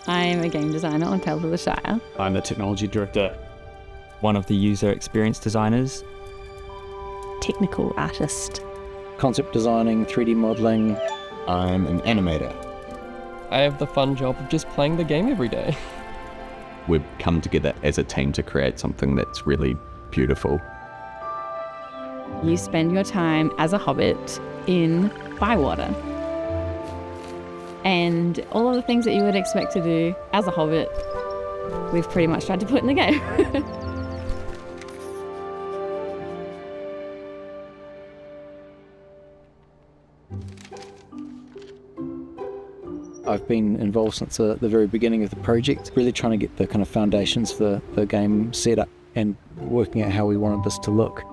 I'm a game designer on Tales of the Shire. I'm the technology director. One of the user experience designers. Technical artist. Concept designing, 3D modelling. I'm an animator. I have the fun job of just playing the game every day. We've come together as a team to create something that's really beautiful. You spend your time as a hobbit in Bywater. And all of the things that you would expect to do as a hobbit, we've pretty much tried to put in the game. I've been involved since the very beginning of the project, really trying to get the kind of foundations for the game set up and working out how we wanted this to look.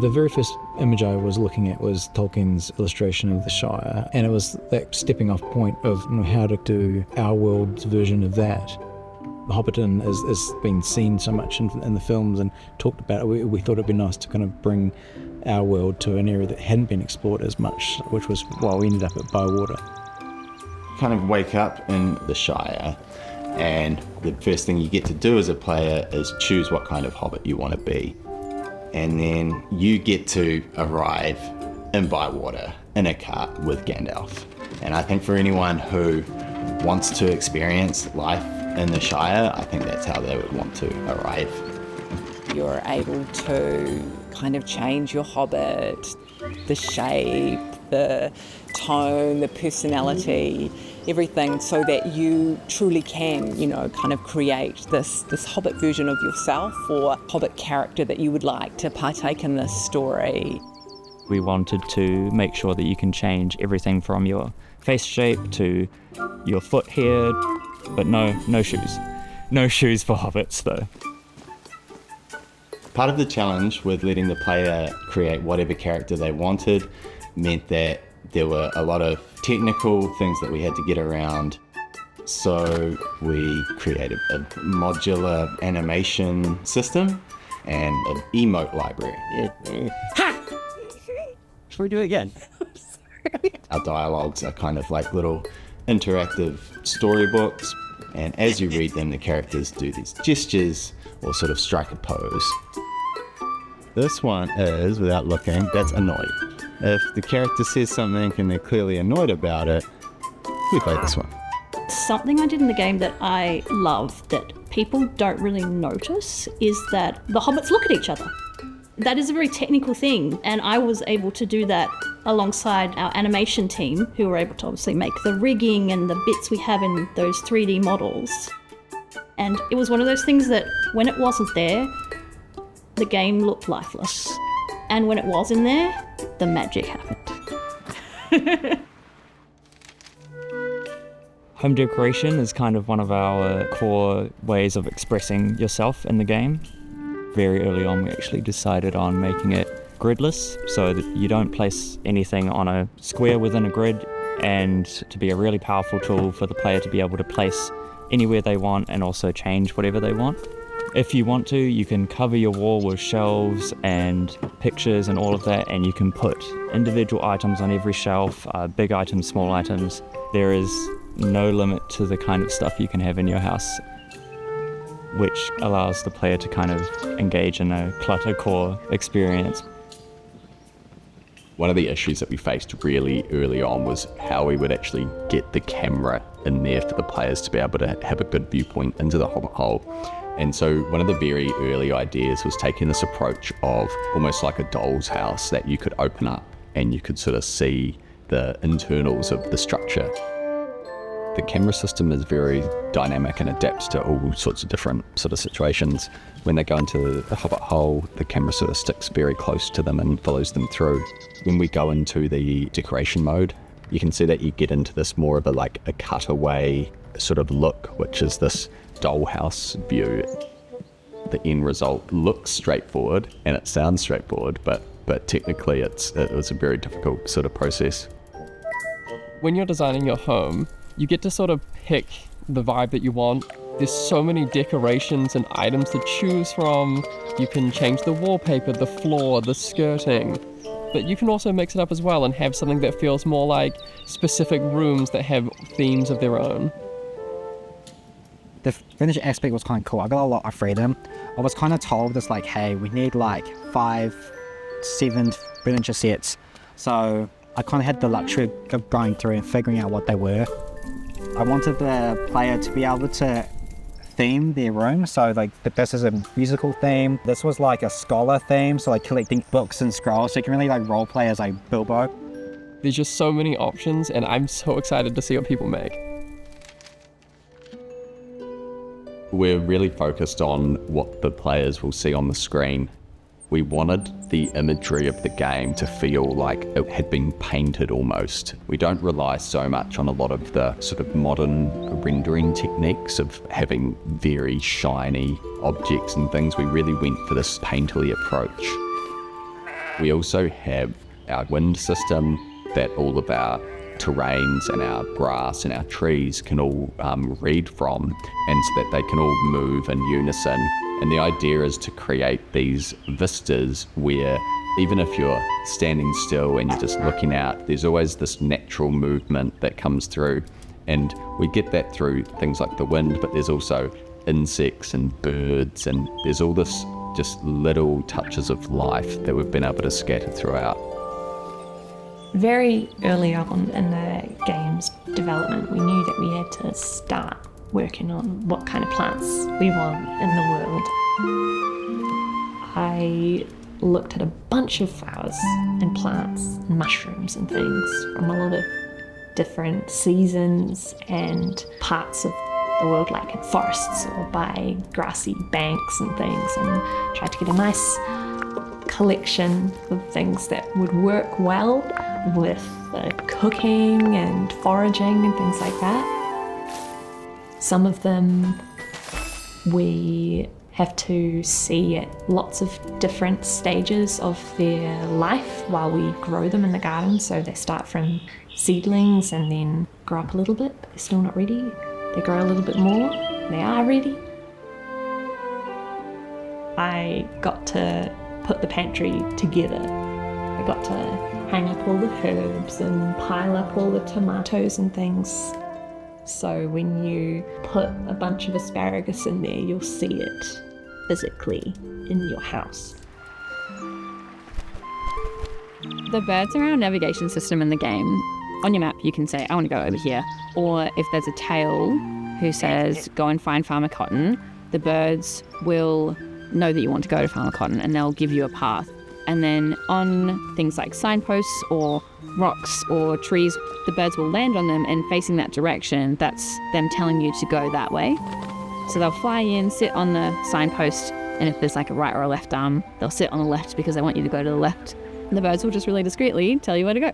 The very first image I was looking at was Tolkien's illustration of the Shire, and it was that stepping off point of how to do our world's version of that. The Hobbiton has been seen so much in the films and talked about it. We thought it'd be nice to kind of bring our world to an area that hadn't been explored as much, which was why we ended up at Bywater. Kind of wake up in the Shire, and the first thing you get to do as a player is choose what kind of hobbit you want to be. And then you get to arrive in Bywater in a cart with Gandalf. And I think for anyone who wants to experience life in the Shire, I think that's how they would want to arrive. You're able to kind of change your hobbit, the shape, the tone, the personality, everything, so that you truly can, kind of create this hobbit version of yourself or hobbit character that you would like to partake in this story. We wanted to make sure that you can change everything from your face shape to your foot hair, but no shoes. No shoes for hobbits though. Part of the challenge with letting the player create whatever character they wanted meant that there were a lot of technical things that we had to get around. So we created a modular animation system and an emote library. Ha! Should we do it again? Our dialogues are kind of like little interactive storybooks, and as you read them, the characters do these gestures or sort of strike a pose. This one is, without looking, that's annoyed. If the character says something and they're clearly annoyed about it, we play this one. Something I did in the game that I love that people don't really notice is that the hobbits look at each other. That is a very technical thing, and I was able to do that alongside our animation team, who were able to obviously make the rigging and the bits we have in those 3D models. And it was one of those things that when it wasn't there, the game looked lifeless. And when it was in there, the magic happened. Home decoration is kind of one of our core ways of expressing yourself in the game. Very early on, we actually decided on making it gridless, so that you don't place anything on a square within a grid, and to be a really powerful tool for the player to be able to place anywhere they want and also change whatever they want. If you want to, you can cover your wall with shelves and pictures and all of that, and you can put individual items on every shelf, big items, small items. There is no limit to the kind of stuff you can have in your house, which allows the player to kind of engage in a cluttercore experience. One of the issues that we faced really early on was how we would actually get the camera in there for the players to be able to have a good viewpoint into the hobbit hole. And so one of the very early ideas was taking this approach of almost like a doll's house that you could open up and you could sort of see the internals of the structure. The camera system is very dynamic and adapts to all sorts of different sort of situations. When they go into the hobbit hole, the camera sort of sticks very close to them and follows them through. When we go into the decoration mode, you can see that you get into this more of a cutaway sort of look, which is this dollhouse view. The end result looks straightforward and it sounds straightforward, but technically it was a very difficult sort of process. When you're designing your home, you get to sort of pick the vibe that you want. There's so many decorations and items to choose from. You can change the wallpaper, the floor, the skirting. But you can also mix it up as well and have something that feels more like specific rooms that have themes of their own. the furniture aspect was kind of cool. I got a lot of freedom. I was kind of told this like, hey, we need like 5-7 furniture sets. So I kind of had the luxury of going through and figuring out what they were. I wanted the player to be able to theme their room. So like this is a musical theme. This was like a scholar theme. So like collecting books and scrolls. So you can really like role play as like Bilbo. There's just so many options, and I'm so excited to see what people make. We're really focused on what the players will see on the screen. We wanted the imagery of the game to feel like it had been painted almost. We don't rely so much on a lot of the sort of modern rendering techniques of having very shiny objects and things. We really went for this painterly approach. We also have our wind system that all of our terrains and our grass and our trees can all read from, and so that they can all move in unison. And the idea is to create these vistas where even if you're standing still and you're just looking out, there's always this natural movement that comes through. And we get that through things like the wind, but there's also insects and birds, and there's all this just little touches of life that we've been able to scatter throughout. Very early on in the game's development, we knew that we had to start working on what kind of plants we want in the world. I looked at a bunch of flowers and plants and mushrooms and things from a lot of different seasons and parts of the world, like in forests or by grassy banks and things, and tried to get a nice collection of things that would work well with cooking and foraging and things like that. Some of them we have to see at lots of different stages of their life while we grow them in the garden. So they start from seedlings and then grow up a little bit, but they're still not ready. They grow a little bit more, they are ready. I got to put the pantry together. I got to hang up all the herbs and pile up all the tomatoes and things. So when you put a bunch of asparagus in there, you'll see it physically in your house. The birds are our navigation system in the game. On your map, you can say, I want to go over here. Or if there's a tail who says, go and find Farmer Cotton, the birds will know that you want to go to Farmer Cotton and they'll give you a path. And then on things like signposts or rocks or trees, the birds will land on them, and facing that direction, that's them telling you to go that way. So they'll fly in, sit on the signpost, and if there's like a right or a left arm, they'll sit on the left because they want you to go to the left. And the birds will just really discreetly tell you where to go.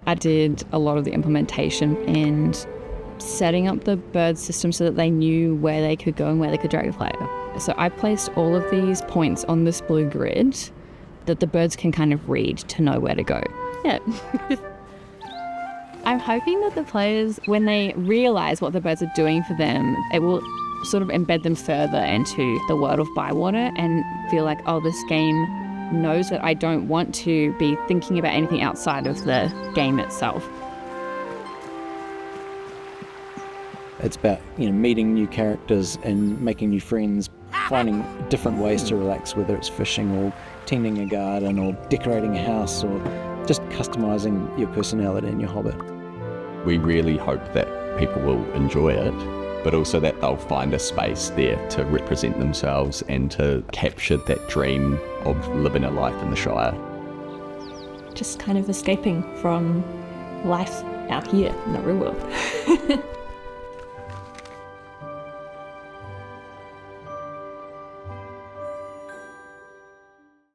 I did a lot of the implementation and setting up the bird system so that they knew where they could go and where they could drag the player. So I placed all of these points on this blue grid that the birds can kind of read to know where to go. Yeah. I'm hoping that the players, when they realise what the birds are doing for them, it will sort of embed them further into the world of Bywater and feel like, oh, this game knows that I don't want to be thinking about anything outside of the game itself. It's about, meeting new characters and making new friends, finding different ways to relax, whether it's fishing or tending a garden or decorating a house or just customising your personality and your hobbit. We really hope that people will enjoy it, but also that they'll find a space there to represent themselves and to capture that dream of living a life in the Shire. Just kind of escaping from life out here in the real world.